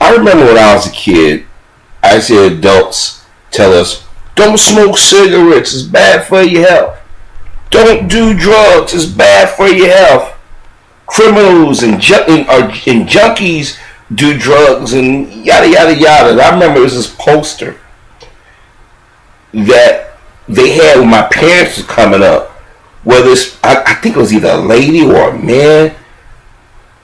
I remember when I was a kid, I see adults tell us, don't smoke cigarettes, it's bad for your health. Don't do drugs, it's bad for your health. Criminals and junkies do drugs and yada yada yada. I remember it was this poster that they had when my parents were coming up. Whether it's, I think it was either a lady or a man,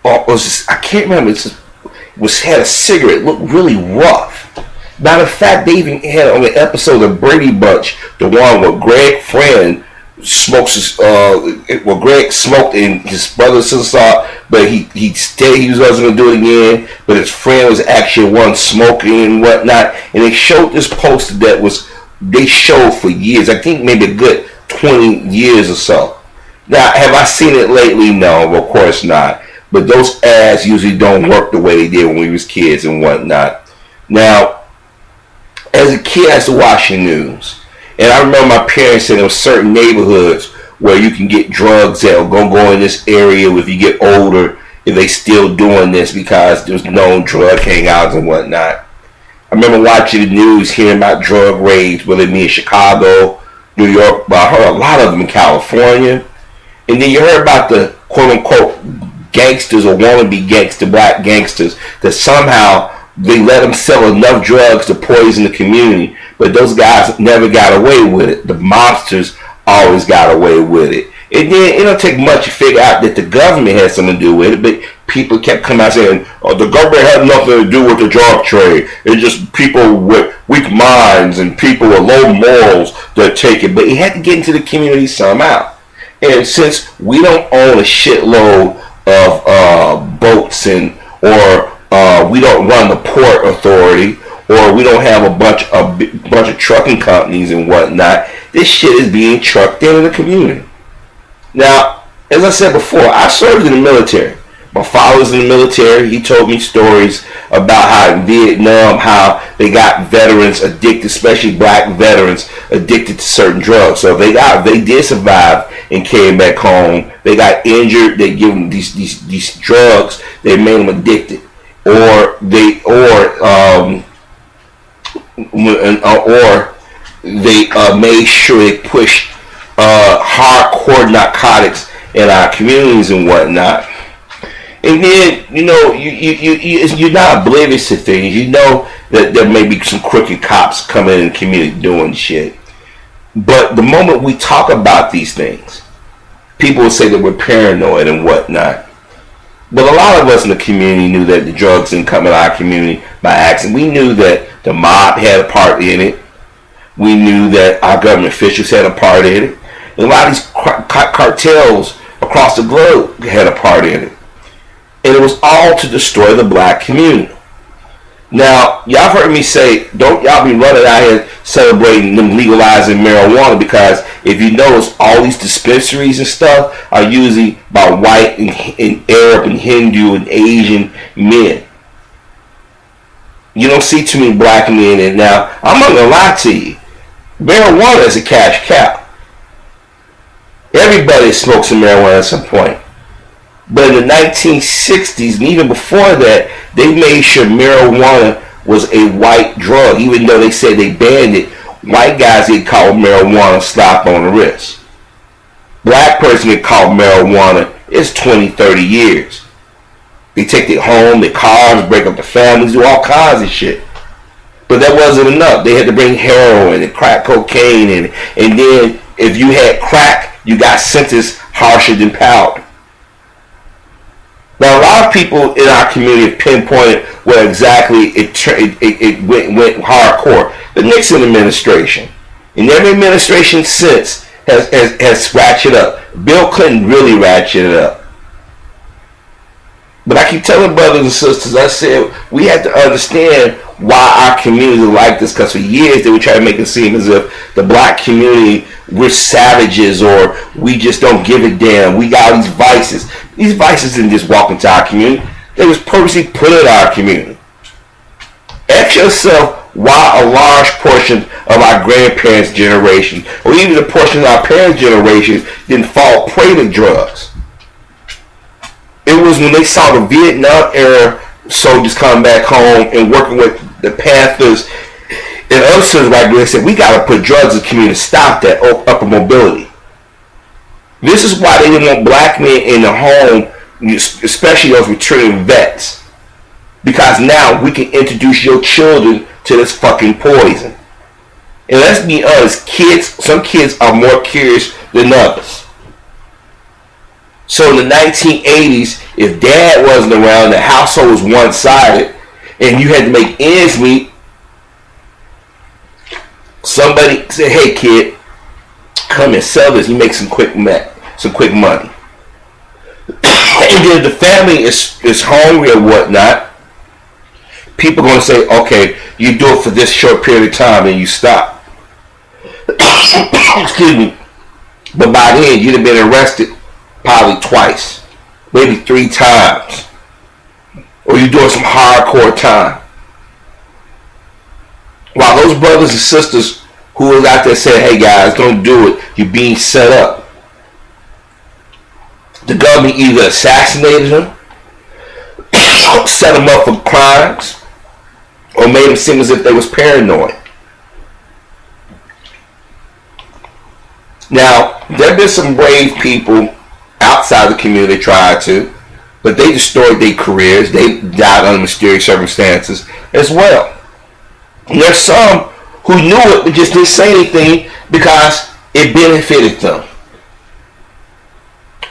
or it was just, I can't remember. Had a cigarette, looked really rough. Matter of fact, they even had on the episode of Brady Bunch, the one where Greg Friend smokes well, Greg smoked and his brother and sister saw it, but he stayed, he wasn't gonna do it again, but his friend was actually one smoking and whatnot, and they showed this poster that they showed for years, I think maybe a good 20 years or so. Now, have I seen it lately? No, of course not. But those ads usually don't work the way they did when we was kids and whatnot. Now, as a kid, I used to watch the news. And I remember my parents saying there were certain neighborhoods where you can get drugs that are going to go in this area if you get older, if they still doing this because there's known drug hangouts and whatnot. I remember watching the news, hearing about drug raids, whether it be in Chicago, New York, but I heard a lot of them in California. And then you heard about the quote-unquote gangsters or wannabe gangster, black gangsters, that somehow they let them sell enough drugs to poison the community, but those guys never got away with it. The mobsters always got away with it. And then it don't take much to figure out that the government had something to do with it, but people kept coming out saying, oh, the government had nothing to do with the drug trade. It's just people with weak minds and people with low morals that take it. But it had to get into the community somehow. And since we don't own a shitload of boats or we don't run the port authority, or we don't have a bunch of trucking companies and whatnot, this shit is being trucked into the community. Now, as I said before, I served in the military. My father was in the military. He told me stories about how in Vietnam, how they got veterans addicted, especially black veterans, addicted to certain drugs. So they did survive and came back home. They got injured. They give them these drugs. They made them addicted, or they made sure they pushed hardcore narcotics in our communities and whatnot. And then, you're not oblivious to things. You know that there may be some crooked cops coming in the community doing shit. But the moment we talk about these things, people will say that we're paranoid and whatnot. But a lot of us in the community knew that the drugs didn't come in our community by accident. We knew that the mob had a part in it. We knew that our government officials had a part in it. And a lot of these cartels across the globe had a part in it. And it was all to destroy the black community. Now, y'all heard me say, don't y'all be running out here celebrating them legalizing marijuana, because if you notice, all these dispensaries and stuff are usually by white and Arab and Hindu and Asian men. You don't see too many black men in it. Now, I'm not going to lie to you. Marijuana is a cash cow. Everybody smokes some marijuana at some point. But in the 1960s, and even before that, they made sure marijuana was a white drug. Even though they said they banned it, white guys get caught with marijuana, slap on the wrist. Black person get caught with marijuana, it's 20, 30 years. They take their home, their cars, break up their families, do all kinds of shit. But that wasn't enough. They had to bring heroin and crack cocaine in, and then if you had crack, you got sentenced harsher than powder. Now, a lot of people in our community have pinpointed where exactly it went hardcore. The Nixon administration, and every administration since has ratcheted up. Bill Clinton really ratcheted it up. But I keep telling brothers and sisters, I said, we have to understand why our community is like this, because for years they would try to make it seem as if the black community, we're savages, or we just don't give a damn. We got all these vices. These vices didn't just walk into our community. They was purposely put in our community. Ask yourself why a large portion of our grandparents' generation, or even a portion of our parents' generation, didn't fall prey to drugs. It was when they saw the Vietnam era soldiers coming back home and working with the Panthers and other citizens like they said, we got to put drugs in the community to stop that upper mobility. This is why they didn't want black men in the home, especially those returning vets. Because now we can introduce your children to this fucking poison. And let's be honest, some kids are more curious than others. So in the 1980s, if dad wasn't around, the household was one-sided, and you had to make ends meet, somebody said, hey kid, come and sell this, you make some quick money. And then the family is hungry or whatnot, people are going to say, okay, you do it for this short period of time and you stop. Excuse me. But by then, you'd have been arrested probably twice, maybe 3 times. Or you're doing some hardcore time. While those brothers and sisters who was out there saying, hey guys, don't do it, you're being set up. The government either assassinated them, set them up for crimes, or made them seem as if they was paranoid. Now, there have been some brave people outside the community that tried to, but they destroyed their careers. They died under mysterious circumstances as well. And there's some who knew it but just didn't say anything because it benefited them.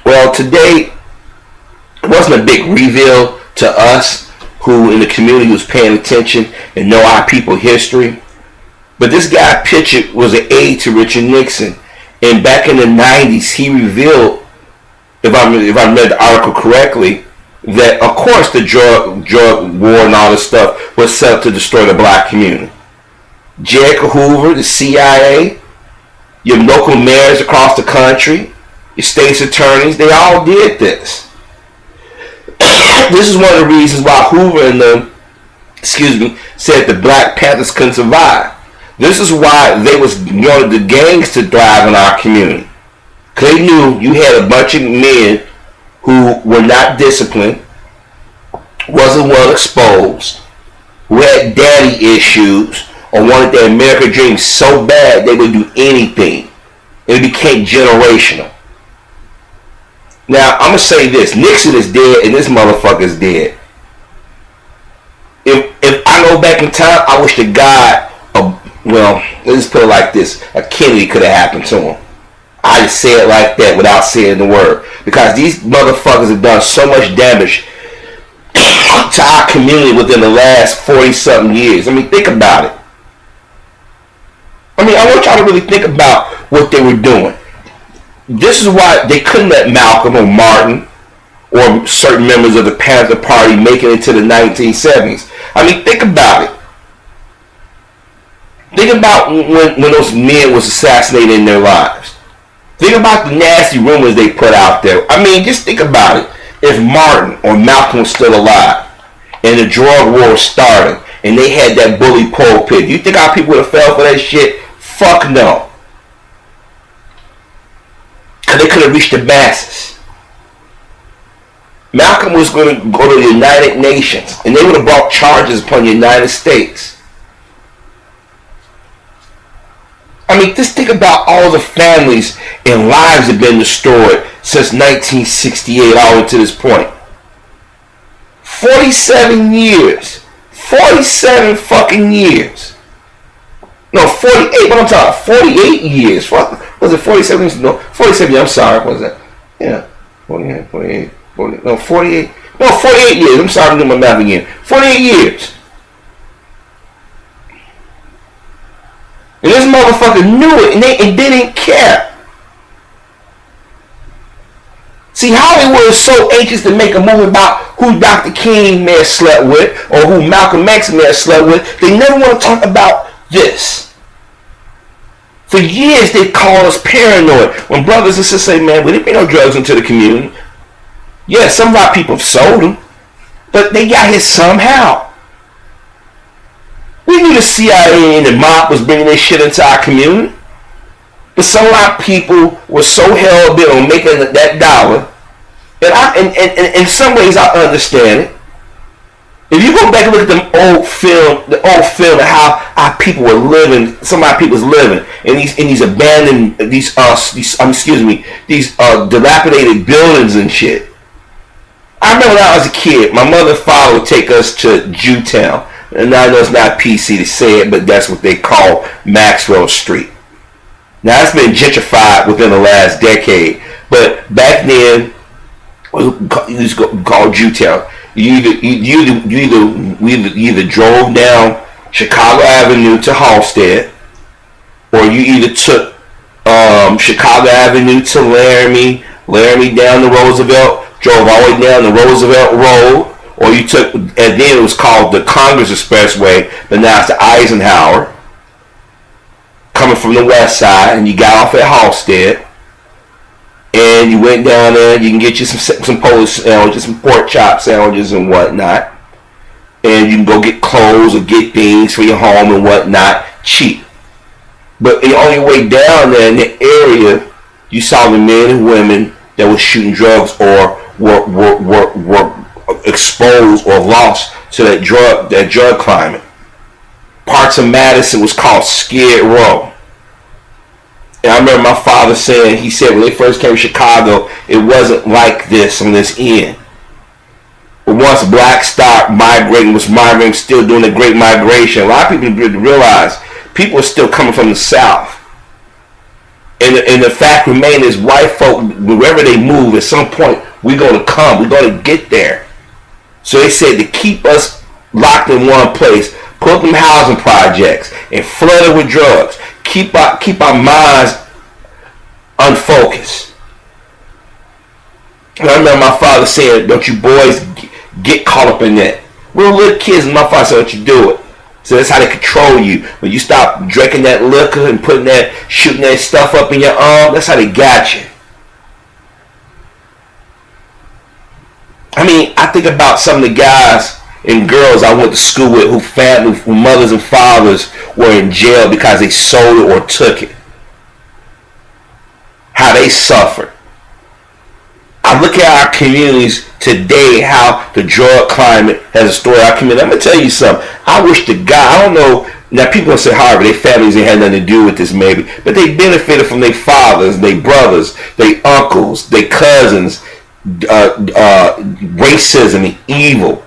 Well, today, it wasn't a big reveal to us who in the community was paying attention and know our people history. But this guy pictured was an aide to Richard Nixon. And back in the 90s, he revealed, if I read the article correctly, that of course the drug war and all this stuff was set up to destroy the black community. J. Edgar Hoover, the CIA, your local mayors across the country, your state's attorneys, they all did this. This is one of the reasons why Hoover and them, said the Black Panthers couldn't survive. This is why they wanted the gangs to thrive in our community. Because they knew you had a bunch of men who were not disciplined, wasn't well exposed, who had daddy issues, or wanted their American dream so bad they would do anything. It became generational. Now, I'm going to say this. Nixon is dead and this motherfucker is dead. If I go back in time, I wish to God, well, let's put it like this. A Kennedy could have happened to him. I just say it like that without saying the word. Because these motherfuckers have done so much damage to our community within the last 40-something years. I mean, think about it. I mean, I want y'all to really think about what they were doing. This is why they couldn't let Malcolm or Martin or certain members of the Panther Party make it into the 1970s. I mean, think about it. Think about when those men was assassinated in their lives. Think about the nasty rumors they put out there. I mean, just think about it. If Martin or Malcolm was still alive and the drug war started and they had that bully pulpit, do you think our people would have fell for that shit? Fuck no. Because they could have reached the masses. Malcolm was going to go to the United Nations and they would have brought charges upon the United States. I mean, just think about all the families and lives that have been destroyed since 1968 all the way to this point. 47 years. 47 fucking years. No, 48. What I'm talking about? 48 years. What was it? 47? No, 47. I'm sorry. What was that? Yeah. 48. No, 48. No, 48 years. I'm sorry. I'm doing my math again. 48 years. And this motherfucker knew it, and they didn't care. See, Hollywood is so anxious to make a movie about who Dr. King may have slept with, or who Malcolm X may have slept with. They never want to talk about this. For years, they called us paranoid. When brothers and sisters say, man, we didn't bring no drugs into the community. Yeah, some of our people have sold them, but they got here somehow. We knew the CIA and the mob was bringing their shit into our community. But some of our people were so hell-bent on making that dollar. And in some ways, I understand it. If you go back and look at them the old film of how people were living, some of our people was living in these abandoned these dilapidated buildings and shit. I remember when I was a kid, my mother and father would take us to Jewtown, and I know it's not PC to say it, but that's what they call Maxwell Street. Now it's been gentrified within the last decade, but back then it was called Jewtown. You either drove down Chicago Avenue to Halstead, or you either took Chicago Avenue to Laramie down to Roosevelt, drove all the way down the Roosevelt Road, or you took, and then it was called the Congress Expressway, but now it's the Eisenhower, coming from the west side, and you got off at Halstead. And you went down there, you can get you some Polish sandwiches, some pork chop sandwiches and whatnot. And you can go get clothes or get things for your home and whatnot, cheap. But on your way down there in the area, you saw the men and women that were shooting drugs or were exposed or lost to that drug climate. Parts of Madison was called Skid Row. And I remember my father saying, he said when they first came to Chicago, it wasn't like this on this end. But once blacks started migrating, still doing the Great Migration, a lot of people didn't realize people are still coming from the South. And the fact remains is white folk, wherever they move, at some point, we're going to come. We're going to get there. So they said to keep us locked in one place, put them housing projects and flood it with drugs. Keep our minds unfocused. And I remember my father saying, don't you boys get caught up in that. We were little kids and my father said, don't you do it. So that's how they control you. When you stop drinking that liquor and shooting that stuff up in your arm, that's how they got you. I mean, I think about some of the guys and girls I went to school with who mothers and fathers were in jail because they sold it or took it. How they suffered. I look at our communities today, how the drug climate has destroyed our community. I'm going to tell you something. I wish to God, I don't know, now people will say, however, their families ain't had nothing to do with this maybe, but they benefited from their fathers, their brothers, their uncles, their cousins, racism and evil.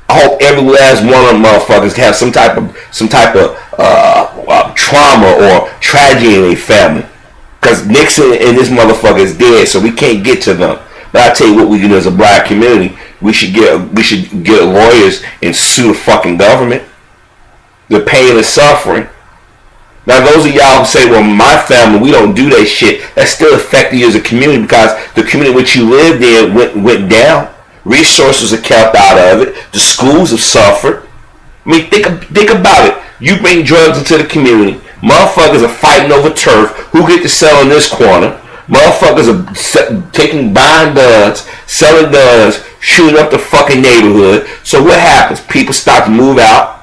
I hope every last one of them motherfuckers have some type of trauma or tragedy in their family. Because Nixon and this motherfucker is dead, so we can't get to them. But I tell you what we can do as a black community. We should get lawyers and sue the fucking government. The pain and suffering. Now those of y'all who say, well, my family, we don't do that shit. That's still affecting you as a community because the community which you lived in went down. Resources are kept out of it. The schools have suffered. I mean, think about it. You bring drugs into the community. Motherfuckers are fighting over turf. Who get to sell in this corner? Motherfuckers are buying guns, selling guns, shooting up the fucking neighborhood. So what happens? People start to move out.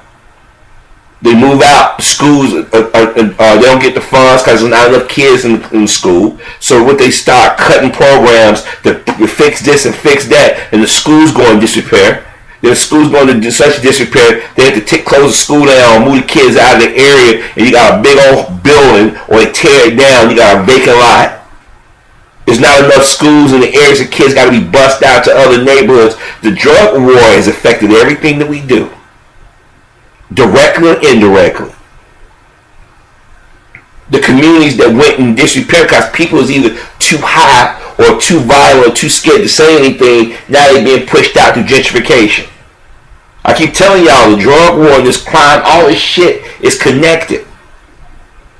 They move out. Schools, they don't get the funds because there's not enough kids in school. So what they start cutting programs to fix this and fix that, and the school's going to disrepair. The school's going to do such disrepair, they have to close the school down, move the kids out of the area, and you got a big old building, or they tear it down, you got a vacant lot. There's not enough schools in the areas, the kids got to be bussed out to other neighborhoods. The drug war has affected everything that we do, directly and indirectly. The communities that went in disrepair because people was either too high or too violent or too scared to say anything, now they're being pushed out through gentrification. I keep telling y'all, the drug war, this crime, all this shit is connected.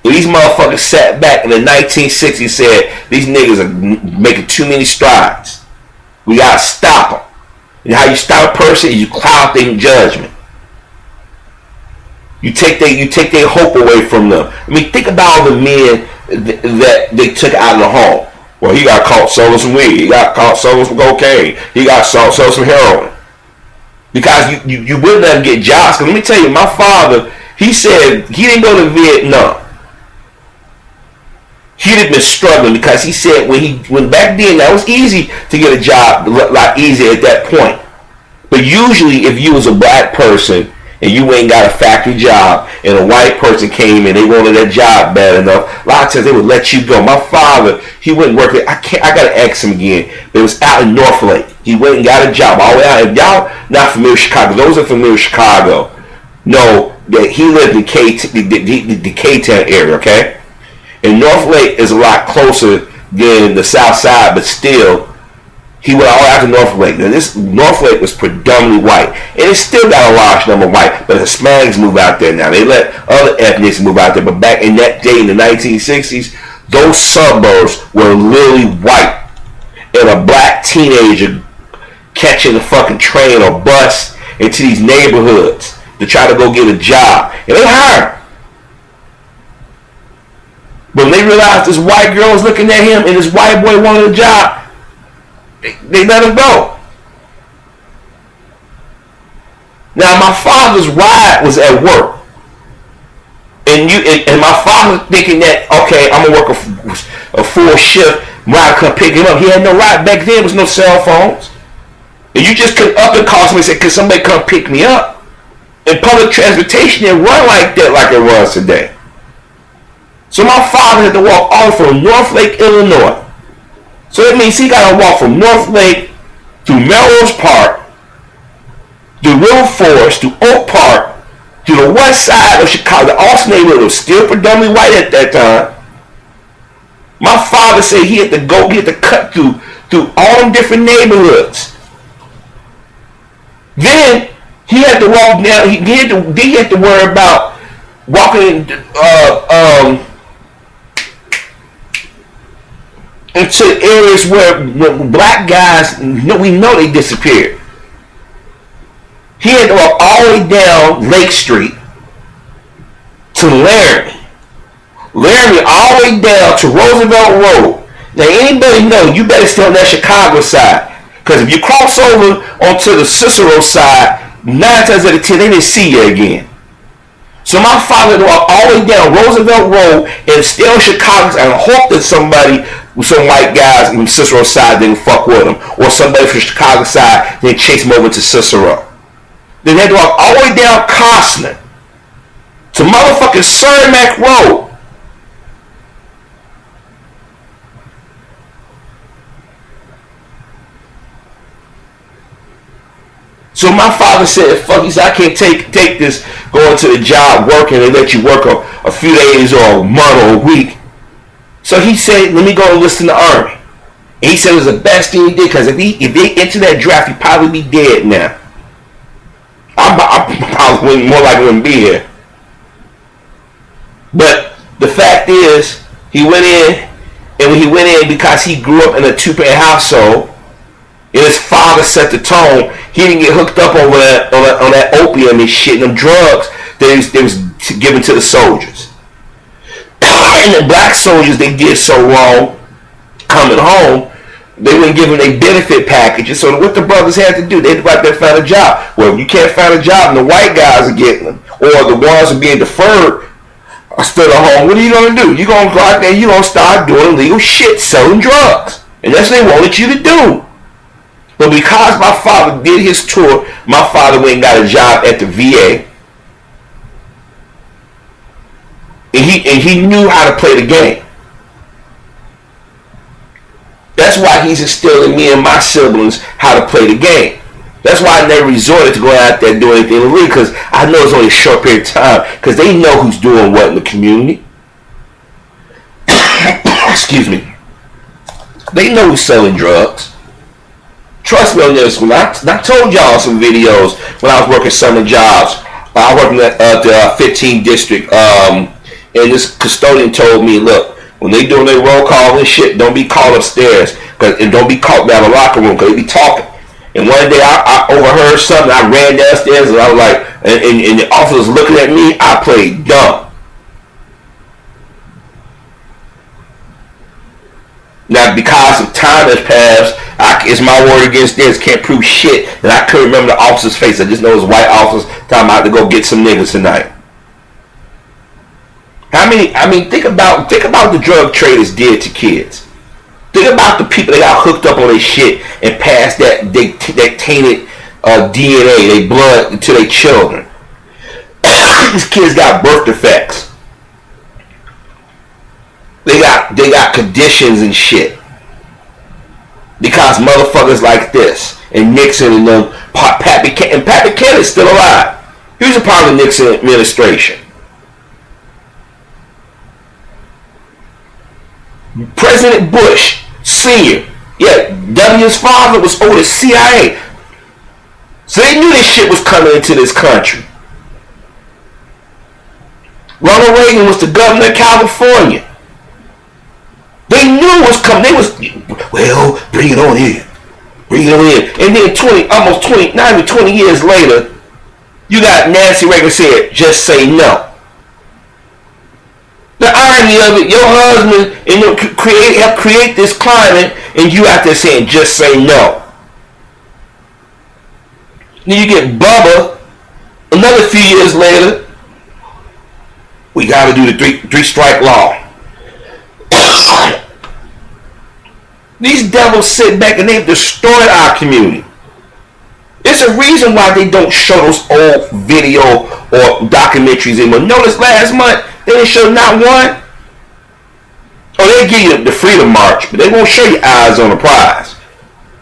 These motherfuckers sat back in the 1960s and said, these niggas are making too many strides. We gotta stop them. And how you stop a person is you cloud their judgment. You take their hope away from them. I mean, think about all the men that they took out of the home. Well, he got caught selling some weed. He got caught selling some cocaine. He got selling some heroin. Because you wouldn't let him get jobs. Because let me tell you, my father, he said he didn't go to Vietnam. He'd have been struggling because he said when back then that was easy to get a job, a lot easier at that point. But usually, if you was a black person and you ain't got a factory job, and a white person came and they wanted that job bad enough, a lot of times they would let you go. My father, he went and worked. I gotta ask him again. But it was out in North Lake. He went and got a job all the way out. If y'all not familiar with Chicago, those are familiar with Chicago, know that he lived in the K-Town area. Okay, and North Lake is a lot closer than the South Side, but still. He went all out to North Lake. Now this North Lake was predominantly white, and it still got a large number of white. But Hispanics move out there now. They let other ethnics move out there. But back in that day, in the 1960s, those suburbs were literally white, and a black teenager catching a fucking train or bus into these neighborhoods to try to go get a job, and they hired him. But when they realized this white girl was looking at him, and this white boy wanted a job. They let him go. Now my father's ride was at work, and my father thinking that okay, I'm gonna work a full shift. Ride come pick him up. He had no ride back then. There was no cell phones, and you just could up and call somebody and say, "Can somebody come pick me up?" And public transportation didn't run like that like it runs today. So my father had to walk all from North Lake, Illinois. So that means he got to walk from North Lake through Melrose Park, through River Forest, through Oak Park, to the west side of Chicago. The Austin neighborhood was still predominantly white at that time. My father said he had to cut through all them different neighborhoods. Then he had to walk down. He had to worry about walking into areas where black guys, we know they disappeared. He had to walk all the way down Lake Street to Laramie all the way down to Roosevelt Road. Now anybody know you better stay on that Chicago side, because if you cross over onto the Cicero side, 9 times out of 10 they didn't see you again. So my father walked all the way down Roosevelt Road and stay on Chicago and hope that somebody, some white guys from Cicero side didn't fuck with him, or somebody from Chicago side didn't chase him over to Cicero. Then they had to walk all the way down Costner to motherfucking Cermak Road. So my father said, fuck, he said, I can't take this going to the job working and let you work a few days or a month or a week. So he said, let me go enlist in the Army. And he said it was the best thing he did, because if they enter that draft, he'd probably be dead now. I probably more likely wouldn't be here. But the fact is, he went in, and when he went in, because he grew up in a two-parent household, and his father set the tone, he didn't get hooked up on that opium and shit and them drugs that was given to the soldiers. And the black soldiers, they did so wrong coming home, they wouldn't give them their benefit packages. So what the brothers had to do, they had to go out there and find a job. Well, if you can't find a job and the white guys are getting them, or the ones are being deferred, are still at home, what are you going to do? You're going to go out there and you're going to start doing illegal shit, selling drugs. And that's what they wanted you to do. But because my father did his tour, my father went and got a job at the VA. And he knew how to play the game. That's why he's instilling me and my siblings how to play the game. That's why I never resorted to going out there and doing anything illegal, because I know it's only a short period of time, because they know who's doing what in the community. Excuse me. They know who's selling drugs. Trust me on this one. I told y'all some videos when I was working summer jobs. I was working at the 15th district, and this custodian told me, look, when they doing their roll call and shit, don't be called upstairs, and don't be called down the locker room, because they be talking. And one day I overheard something. I ran downstairs and I was like, and the officer was looking at me. I played dumb. Now, because of time has passed, it's my word against theirs. Can't prove shit. And I couldn't remember the officer's face. I just know it was white officers talking about to go get some niggas tonight. Think about the drug traders did to kids. Think about the people that got hooked up on their shit and passed that tainted DNA, they blood to their children. These kids got birth defects. They got conditions and shit. Because motherfuckers like this and Nixon and them, Pat Buchanan is still alive. He was a part of the Nixon administration. President Bush Sr., yeah, W's father was over the CIA. So they knew this shit was coming into this country. Ronald Reagan was the governor of California. They knew it was coming. They was, well, bring it on in. Bring it on in. And then almost 20 years later, you got Nancy Reagan said, just say no. The irony of it, your husband and you help create this climate, and you out there saying, just say no. Then you get Bubba, another few years later, we got to do the three strike law. These devils sit back and they've destroyed our community. There's a reason why they don't show those old video or documentaries anymore. Notice last month, they didn't show not one. Oh, they give you the Freedom March, but they won't show you Eyes on the Prize.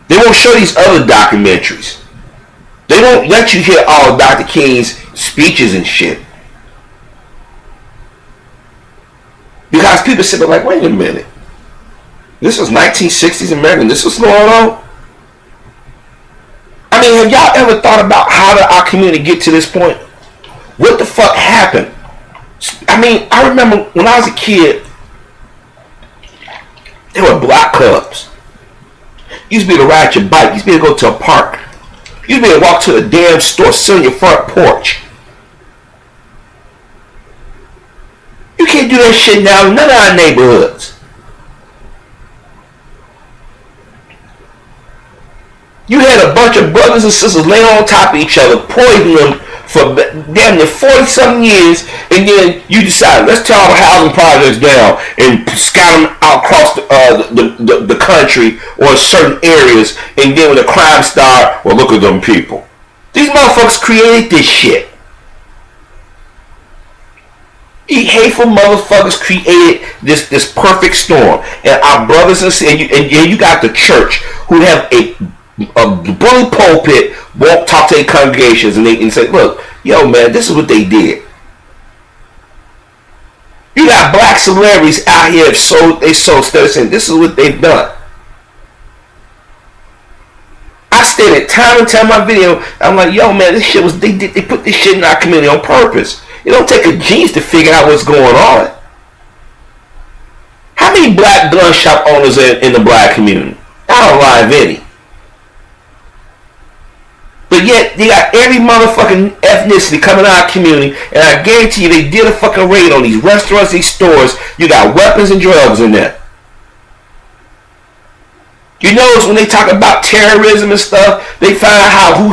They won't show these other documentaries. They won't let you hear all of Dr. King's speeches and shit. Because people sit there like, wait a minute. This was 1960s America. This was going on. I mean, have y'all ever thought about how did our community get to this point? What the fuck happened? I mean, I remember when I was a kid, there were block clubs. You used to be able to ride your bike. You used to be able to go to a park. You used to be able to walk to a damn store, sit on your front porch. You can't do that shit now in none of our neighborhoods. You had a bunch of brothers and sisters laying on top of each other, poisoning them for damn near 40-something years, and then you decide, let's tear all the housing projects down and scatter them out across the country or certain areas, and then when the crime start, well, look at them people. These motherfuckers created this shit. These hateful motherfuckers created this perfect storm. And our brothers and sisters, and you got the church who have a bully pulpit, won't talk to their congregations and say, look, yo man, this is what they did. You got black celebrities out here they sold stuff saying this is what they've done. I stated time and time in my video, I'm like, yo man, this shit was they put this shit in our community on purpose. It don't take a genius to figure out what's going on. How many black gun shop owners are in the black community? I don't lie of any. But yet, they got every motherfucking ethnicity coming out of our community, and I guarantee you they did a fucking raid on these restaurants, these stores. You got weapons and drugs in there. You notice when they talk about terrorism and stuff, they find out who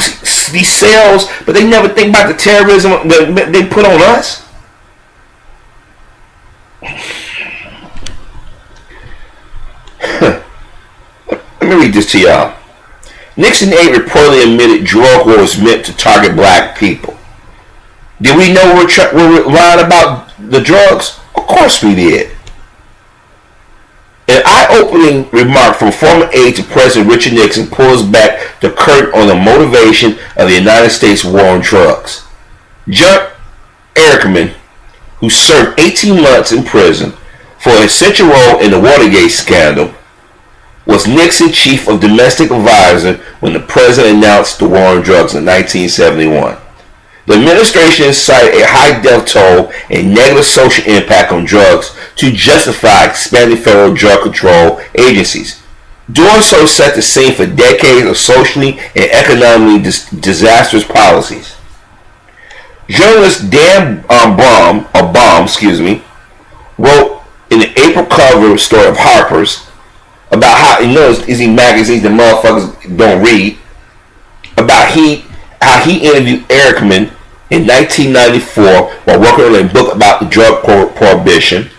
these sells, but they never think about the terrorism that they put on us. Let me read this to y'all. Nixon and Aide reportedly admitted drug war was meant to target black people. Did we know we're lying about the drugs? Of course we did. An eye-opening remark from former aide to President Richard Nixon pulls back the curtain on the motivation of the United States war on drugs. John Ehrlichman, who served 18 months in prison for a central role in the Watergate scandal, was Nixon's chief of domestic advisor when the president announced the war on drugs in 1971. The administration cited a high death toll and negative social impact on drugs to justify expanding federal drug control agencies. Doing so set the scene for decades of socially and economically disastrous policies. Journalist Dan Baum, wrote in the April cover story of Harper's about how, you know, these magazines that motherfuckers don't read, about how he interviewed Ehrlichman in 1994 while working on a book about the drug prohibition.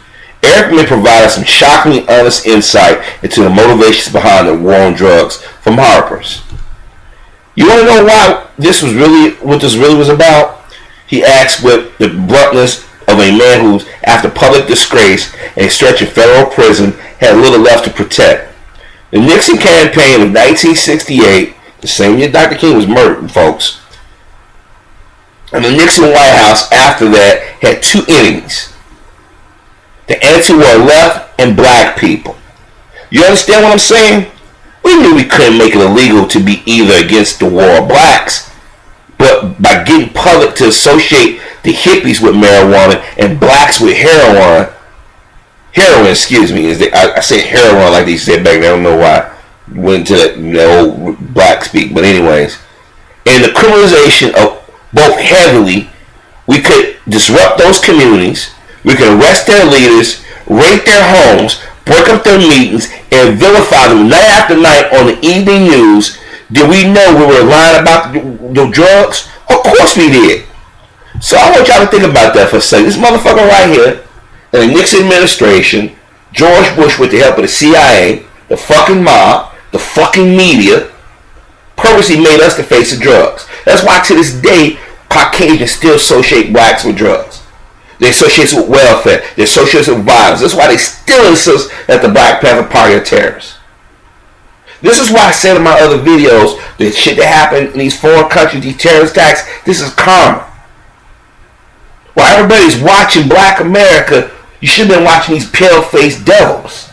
Ehrlichman provided some shockingly honest insight into the motivations behind the war on drugs from Harper's. You want to know why this was really what this really was about? He asked with the bluntness of a man who, after public disgrace and a stretch of federal prison, had little left to protect. The Nixon campaign of 1968, the same year Dr. King was murdered, folks, and the Nixon White House after that had two enemies. The anti-war left and black people. You understand what I'm saying? We knew we couldn't make it illegal to be either against the war or blacks, but by getting public to associate the hippies with marijuana and blacks with heroin, excuse me, I say heroin like they said back then, I don't know why, went into that old black speak, but anyways, and the criminalization of both heavily, we could disrupt those communities, we could arrest their leaders, raid their homes, break up their meetings, and vilify them night after night on the evening news. Did we know we were lying about the drugs? Of course we did. So I want y'all to think about that for a second. This motherfucker right here, in the Nixon administration, George Bush with the help of the CIA, the fucking mob, the fucking media, purposely made us the face of drugs. That's why to this day, Caucasians still associate blacks with drugs. They associate it with welfare. They associate it with violence. That's why they still insist that the Black Panther Party are terrorists. This is why I said in my other videos, the shit that happened in these foreign countries, these terrorist attacks, this is karma. While everybody's watching Black America, you should have been watching these pale-faced devils.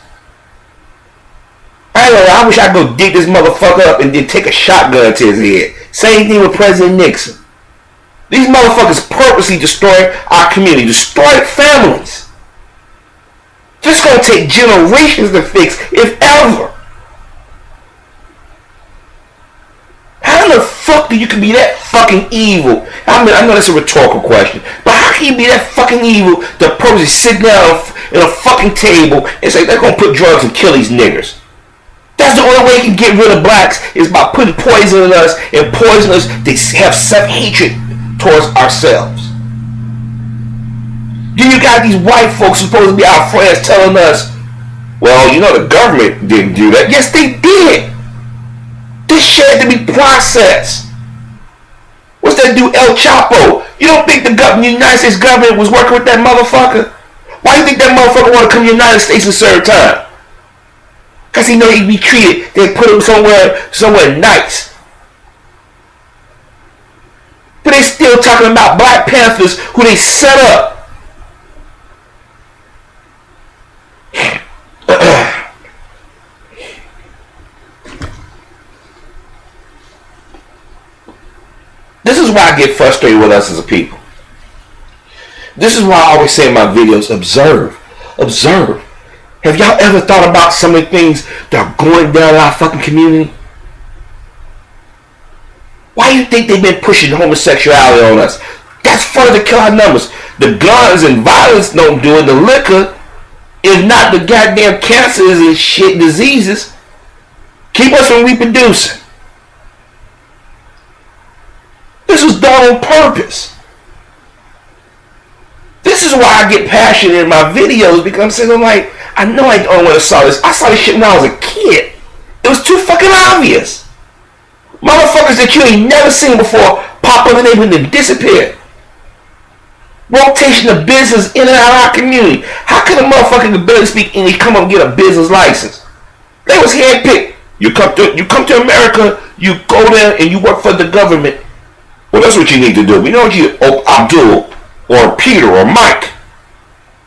I don't know, I wish I could go dig this motherfucker up and then take a shotgun to his head. Same thing with President Nixon. These motherfuckers purposely destroy our community, destroy families. This is going to take generations to fix, if ever. How in the fuck do you can be that fucking evil? I know that's a rhetorical question, but how can you be that fucking evil to purposely sit down at a fucking table and say they're going to put drugs and kill these niggers? That's the only way you can get rid of blacks is by putting poison in us and poison us to have self-hatred towards ourselves. Then you got these white folks supposed to be our friends telling us, well, you know the government didn't do that. Yes, they did. This shit had to be processed. What's that dude, El Chapo? You don't think the United States government was working with that motherfucker? Why do you think that motherfucker want to come to the United States and serve time? Because he know he'd be treated. They put him somewhere nice. But they still talking about Black Panthers who they set up. This is why I get frustrated with us as a people. This is why I always say in my videos, observe. Observe. Have y'all ever thought about some of the things that are going down in our fucking community? Why do you think they've been pushing homosexuality on us? That's further to kill our numbers. The guns and violence don't do it. The liquor, if not the goddamn cancers and shit, diseases, keep us from reproducing. This was done on purpose. This is why I get passionate in my videos, because I'm saying, like, I know I don't want to saw this. I saw this shit when I was a kid. It was too fucking obvious. Motherfuckers that you ain't never seen before pop up in the neighborhood and disappear. Rotation of business in and out of our community. How can a motherfucker that barely speak English come up and get a business license? They was handpicked. You come to America, you go there and you work for the government. Well, that's what you need to do. We know you, Abdul, or Peter, or Mike,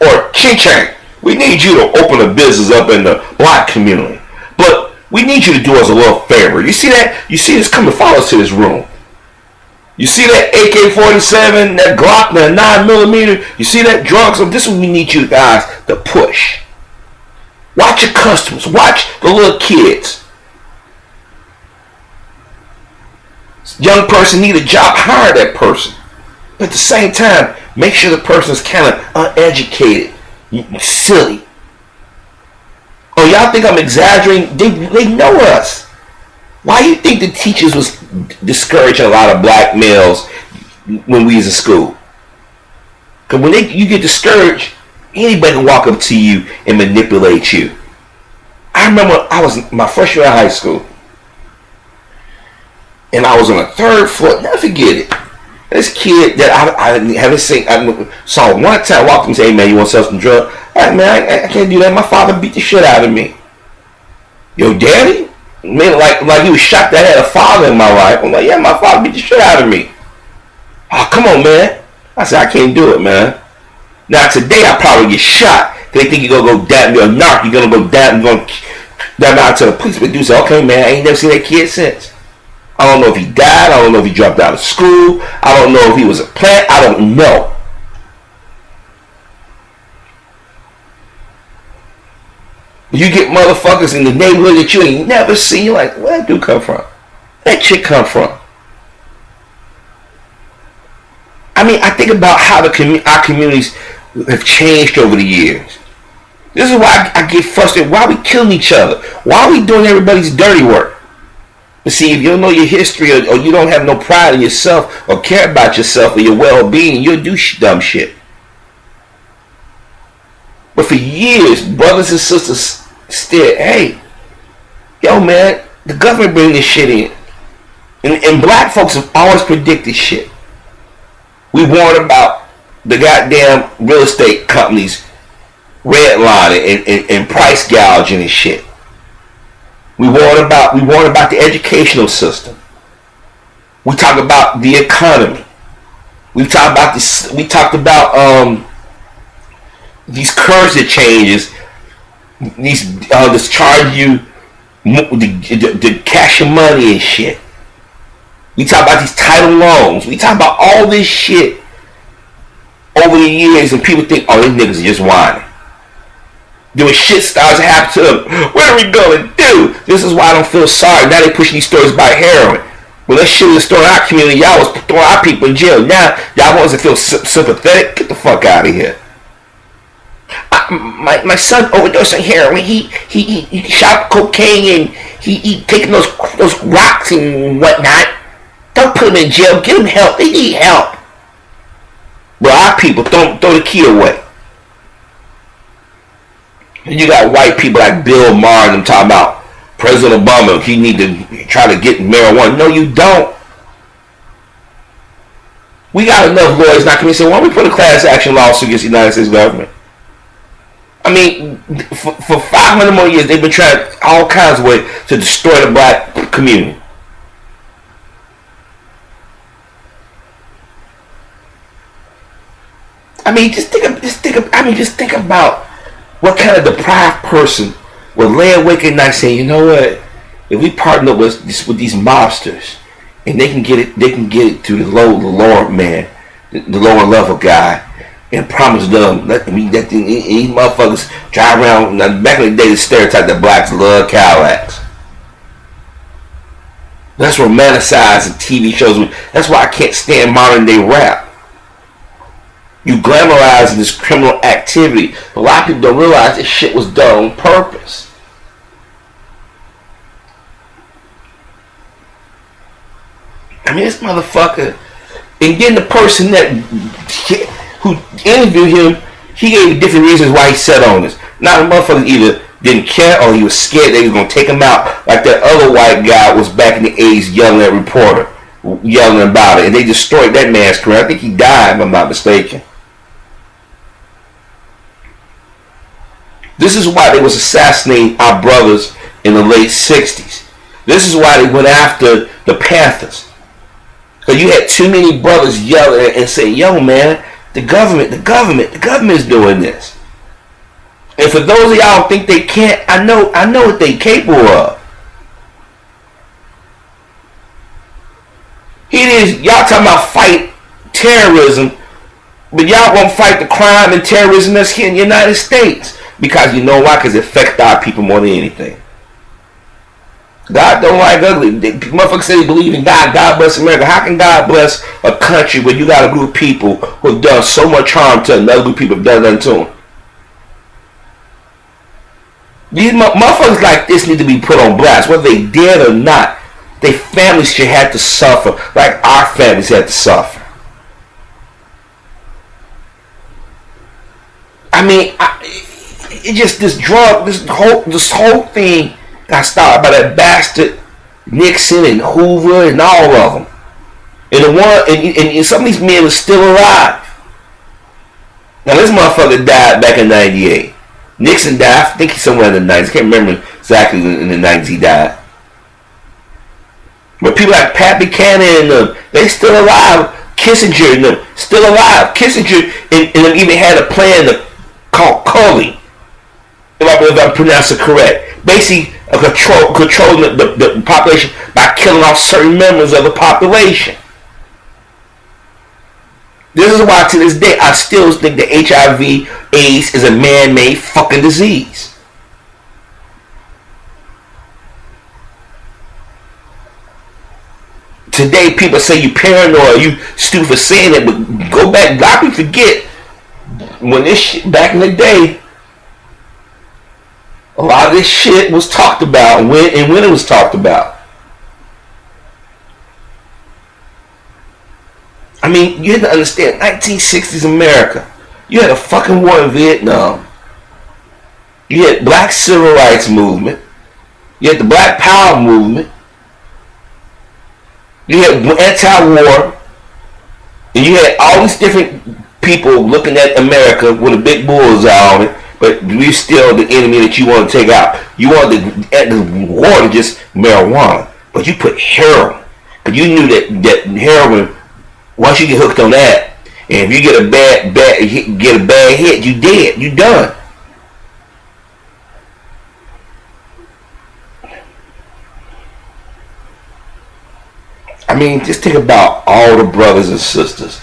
or Ching Chang. We need you to open a business up in the black community. But we need you to do us a little favor. You see that? You see this? Come and follow us to this room. You see that AK-47, that Glock, that 9mm? You see that drugs? So this is what we need you guys to push. Watch your customers. Watch the little kids. Young person need a job, hire that person. But at the same time, make sure the person is kind of uneducated, silly. Oh, y'all think I'm exaggerating? They know us. Why do you think the teachers was discouraging a lot of black males when we was in school? Because when you get discouraged, anybody can walk up to you and manipulate you. I remember I was my freshman year of high school. and I was on the 3rd floor. Never forget it. This kid that I haven't seen, I saw one time, walked up and said, "Hey man, you want to sell some drugs?" Like, man, I can't do that. My father beat the shit out of me. Your daddy? Man, like he was shocked that I had a father in my life. I'm like, yeah, my father beat the shit out of me. Oh, come on, man. I said, I can't do it, man. Now today I probably get shot. They think you're gonna go down, you're a narc, you're gonna go down, you're gonna down out to the police. But dude said, okay, man, I ain't never seen that kid since. I don't know if he died. I don't know if he dropped out of school. I don't know if he was a plant. I don't know. You get motherfuckers in the neighborhood that you ain't never seen. You're like, where that dude come from? That chick come from? I mean, I think about how our communities have changed over the years. This is why I get frustrated. Why are we killing each other? Why are we doing everybody's dirty work? But see, if you don't know your history or you don't have no pride in yourself or care about yourself or your well-being, you'll do dumb shit. But for years, brothers and sisters said, hey, yo man, the government bring this shit in. And black folks have always predicted shit. We warned about the goddamn real estate companies redlining and price gouging and shit. We warned about the educational system. We talked about the economy. We talked about this. We talked about these currency changes. This charge you the cash your money and shit. We talk about these title loans. We talk about all this shit over the years, and people think, oh, these niggas are just whining. Then when shit starts to happen to them, what are we gonna do? This is why I don't feel sorry. Now they pushing these stories about heroin. Well, that shit was a story in our community. Y'all was throwing our people in jail. Now y'all want us to feel sympathetic? Get the fuck out of here. My son overdosed on heroin. He shot cocaine and he taking those rocks and whatnot. Don't put him in jail. Get him help. They need help. But our people throw the key away. And you got white people like Bill Maher and them talking about President Obama. He need to try to get marijuana. No, you don't. We got enough lawyers not coming and say, why don't we put a class action lawsuit against the United States government? I mean, for 500 more years, they've been trying all kinds of ways to destroy the black community. I mean, just think about what kind of deprived person would lay awake at night saying, you know what? If we partner with these mobsters, and they can get it through the lower man, the lower level guy, and promise them that these motherfuckers drive around. Now, back in the day, the stereotype that blacks love Cadillacs. That's romanticized in TV shows. That's why I can't stand modern day rap. You glamorizing this criminal activity. A lot of people don't realize this shit was done on purpose. I mean, this motherfucker, and then the person who interviewed him, he gave different reasons why he set on this. Now the motherfucker either didn't care or he was scared that he was going to take him out, like that other white guy was back in the 80s yelling at a reporter, yelling about it, and they destroyed that man's career. I think he died, if I'm not mistaken. This is why they was assassinating our brothers in the late 60s. This is why they went after the Panthers. Because you had too many brothers yelling and saying, yo man, the government is doing this. And for those of y'all who think they can't, I know what they capable of. It is, y'all talking about fight terrorism, but y'all won't fight the crime and terrorism that's here in the United States. Because you know why? Because it affects our people more than anything. God don't like ugly. Motherfuckers say they believe in God. God bless America. How can God bless a country where you got a group of people who have done so much harm to another group of people who have done nothing to them? These motherfuckers like this need to be put on blast, whether they did or not. Their families should have to suffer like our families had to suffer. I mean, it just this whole thing got started by that bastard Nixon and Hoover and all of them. And the one and some of these men are still alive. Now this motherfucker died back in '98. Nixon died, I think he's somewhere in the '90s. I can't remember exactly in the '90s he died. But people like Pat Buchanan and them, they still alive. Kissinger and them, still alive. Kissinger and them even had a plan called culling. If I'm pronouncing it correct. Basically, controlling the population by killing off certain members of the population. This is why to this day I still think that HIV/AIDS is a man-made fucking disease. Today people say you paranoid, you stupid for saying it, but go back, God, we forget when this shit back in the day, a lot of this shit was talked about and when it was talked about. I mean, you had to understand, 1960s America, you had a fucking war in Vietnam. You had black civil rights movement. You had the Black Power movement. You had anti-war. And you had all these different people looking at America with a big bullseye on it, but we're still the enemy that you want to take out. You want the war to just marijuana, but you put heroin. Because you knew that heroin, once you get hooked on that, and if you get a bad hit, you dead. You done. I mean, just think about all the brothers and sisters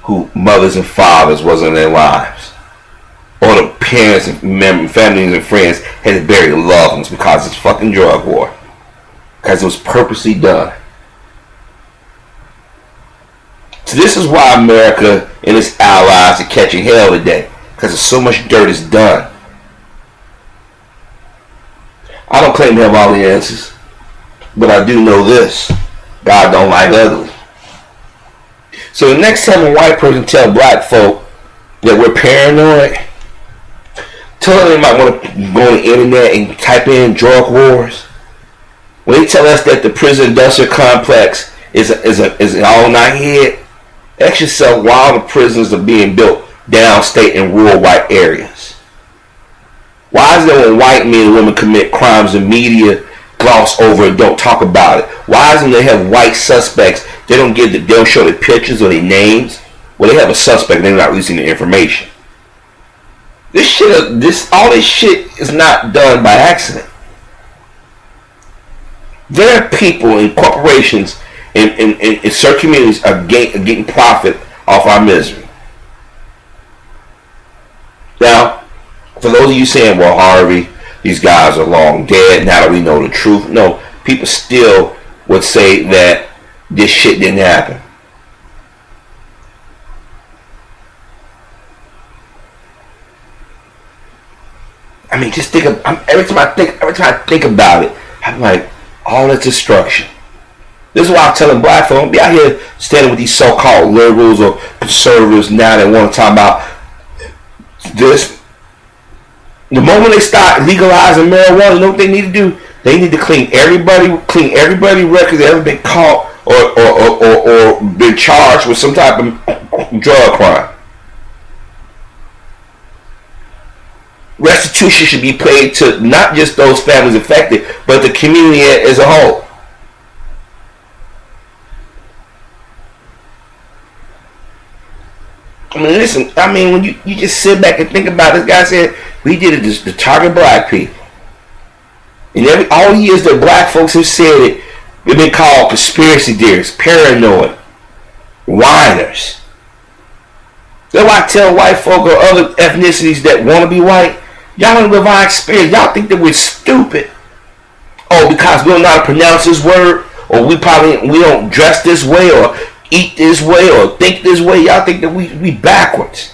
who mothers and fathers wasn't in their lives. Or the parents and families and friends had to bury loved ones because it's fucking drug war. Because it was purposely done. So this is why America and its allies are catching hell today. Because there's so much dirt is done. I don't claim to have all the answers. But I do know this. God don't like ugly. So the next time a white person tell black folk that we're paranoid, tell them they might want to go on the internet and type in drug wars. When they tell us that the prison industrial complex is all in our head, ask yourself why all the prisons are being built downstate in rural white areas. Why is it when white men and women commit crimes in media gloss over and don't talk about it? Why isn't they have white suspects? They don't show their pictures or their names. Well, they have a suspect and they're not releasing the information. All this shit is not done by accident. There are people and corporations in certain communities are getting profit off our misery. Now, for those of you saying, well, Harvey, these guys are long dead now that we know the truth. No, people still would say that this shit didn't happen. I mean, just think of every time I think about it, I'm like, all that destruction. This is why I'm telling black folks, don't be out here standing with these so-called liberals or conservatives now that want to talk about this. The moment they start legalizing marijuana, you know what they need to do? They need to clean everybody records that ever been caught or been charged with some type of drug crime. Restitution should be paid to not just those families affected, but the community as a whole. I mean, listen, when you just sit back and think about it, this guy said, we did it to target black people. And all the years that black folks have said it, they've been called conspiracy theorists, paranoid, whiners. That's why I tell white folk or other ethnicities that want to be white, y'all don't live our experience. Y'all think that we're stupid. Oh, because we don't know how to pronounce this word, or we don't dress this way, or eat this way, or think this way. Y'all think that we backwards.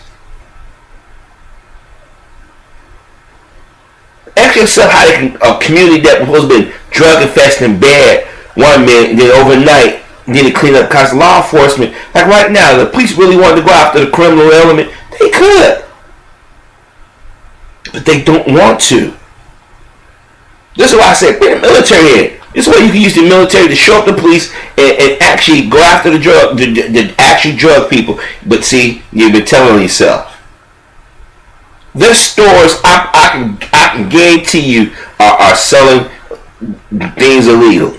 Ask yourself how a community that was been drug infested and bad one minute, and then overnight need to clean up because law enforcement, like right now, the police really wanted to go after the criminal element. They could. But they don't want to. This is why I said, bring the military in. This is why you can use the military to show up the police and actually go after the actual drug people. But see, you've been telling yourself. Their stores, I can guarantee you, are selling things illegal.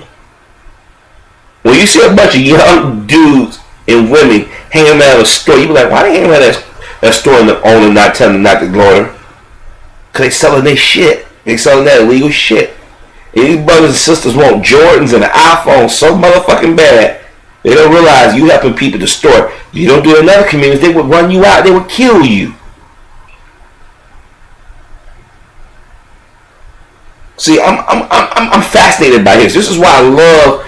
When you see a bunch of young dudes and women hanging out at a store, you be like, why they hanging out at that store and the owner not telling them not to go there? Because they selling their shit. They selling that illegal shit. And these brothers and sisters want Jordans and an iPhone so motherfucking bad, they don't realize you helping people to store. If you don't do it in other communities, they would run you out. They would kill you. See, I'm fascinated by this. This is why I love.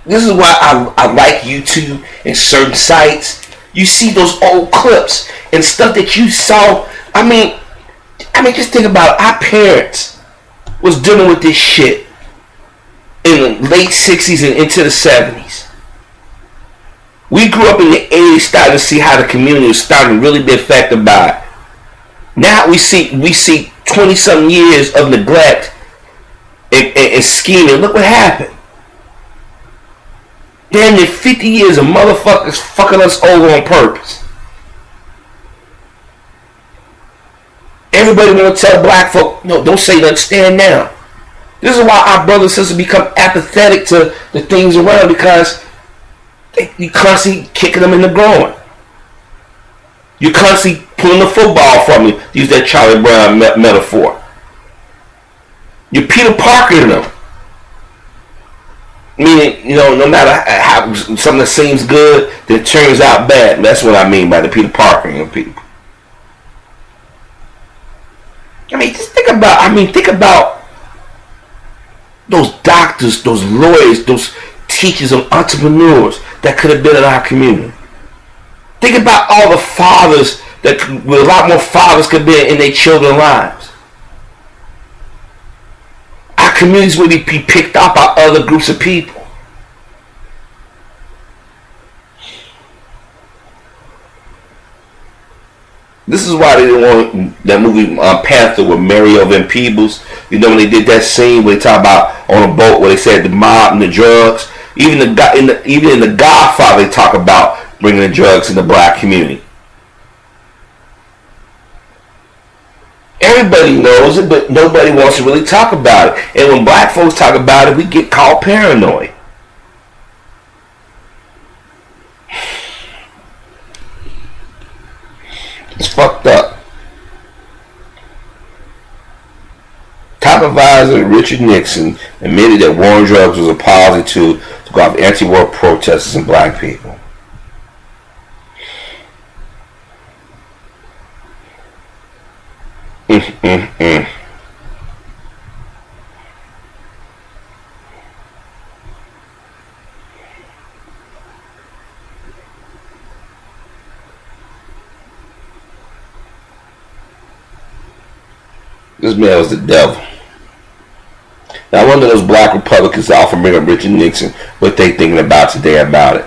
This is why I like YouTube and certain sites. You see those old clips and stuff that you saw. I mean, just think about it. Our parents was dealing with this shit in the late 60s and into the 70s. We grew up in the 80s, starting to see how the community was starting to really be affected by it. Now we see 20-something years of neglect and scheming. Look what happened. Damn near 50 years of motherfuckers fucking us over on purpose. Everybody want to tell black folk, no, don't say nothing, stand down. This is why our brothers and sisters become apathetic to the things around, because you constantly kicking them in the groin. You constantly pulling the football from you, to use that Charlie Brown metaphor. You're Peter Parker them. Meaning, no matter how something that seems good, that turns out bad. That's what I mean by the Peter Parker people. Just think about those doctors, those lawyers, those teachers and entrepreneurs that could have been in our community. Think about all the fathers that, with a lot more fathers, could be in their children's lives. Our communities would be picked up by other groups of people. This is why they didn't want that movie Panther with Mario Van Peebles. When they did that scene where they talk about on a boat where they said the mob and the drugs. Even in the Godfather, they talk about bringing the drugs in the black community. Everybody knows it, but nobody wants to really talk about it. And when black folks talk about it, we get called paranoid. It's fucked up. Top advisor Richard Nixon admitted that war on drugs was a policy tool to go after anti-war protesters and black people. This man was the devil. Now I wonder those black Republicans that often bring up Richard Nixon, what they thinking about today about it.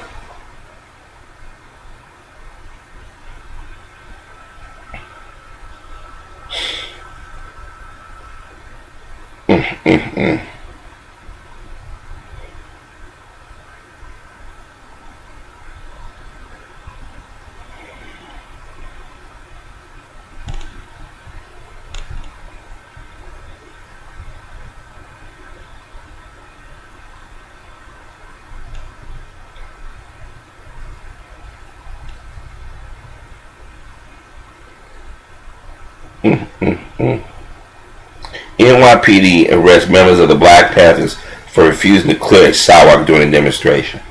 NYPD arrests members of the Black Panthers for refusing to clear a sidewalk during a demonstration.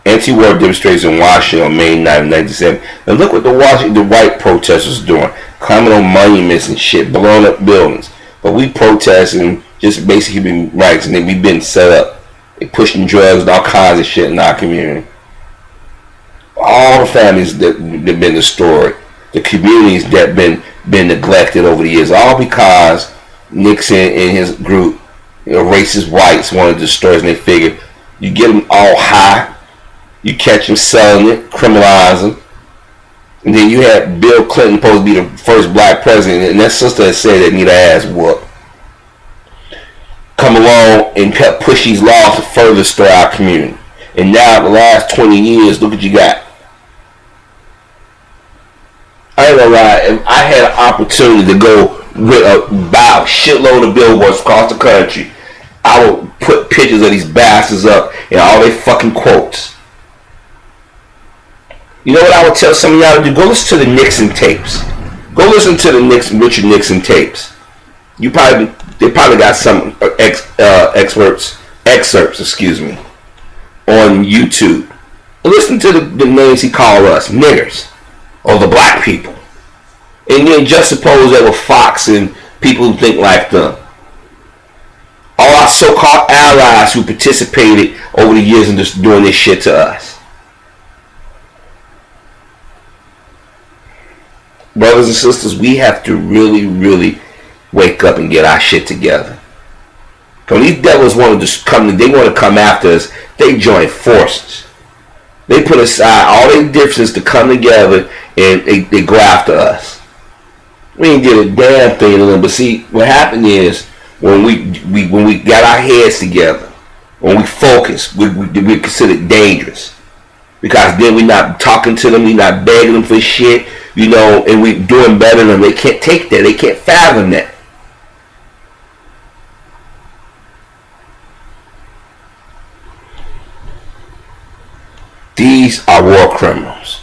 Anti-war demonstrations in Washington on May 9, 1970. And look what the white protesters are doing. Climbing on monuments and shit, blowing up buildings. But we protesting just basic human rights, and then we been set up. They pushing drugs and all kinds of shit in our community. All the families that have been destroyed. The communities that been neglected over the years, all because Nixon and his group, racist whites, wanted to destroy us, and they figured you get them all high, you catch them selling it, criminalize them, and then you had Bill Clinton supposed to be the first black president, and that sister had said that need her ass whooped. come along and help push these laws to further stir our community. And now, the last 20 years, look what you got. I ain't gonna lie, if I had an opportunity to go buy a shitload of billboards across the country, I would put pictures of these bastards up and all they fucking quotes. You know what I would tell some of y'all to do? Go listen to the Nixon tapes. Go listen to the Richard Nixon tapes. They probably got some excerpts, on YouTube. Listen to the names he called us, niggers, or the black people. And then juxtapose that with Fox and people who think like them. All our so-called allies who participated over the years in just doing this shit to us. Brothers and sisters, we have to really, really wake up and get our shit together. Because these devils want to just they want to come after us. They join forces. They put aside all their differences to come together and they go after us. We ain't did a damn thing to them. But see, what happened is when we got our heads together, when we focus, we considered dangerous. Because then we're not talking to them, we're not begging them for shit, and we doing better than them. They can't take that. They can't fathom that. These are war criminals.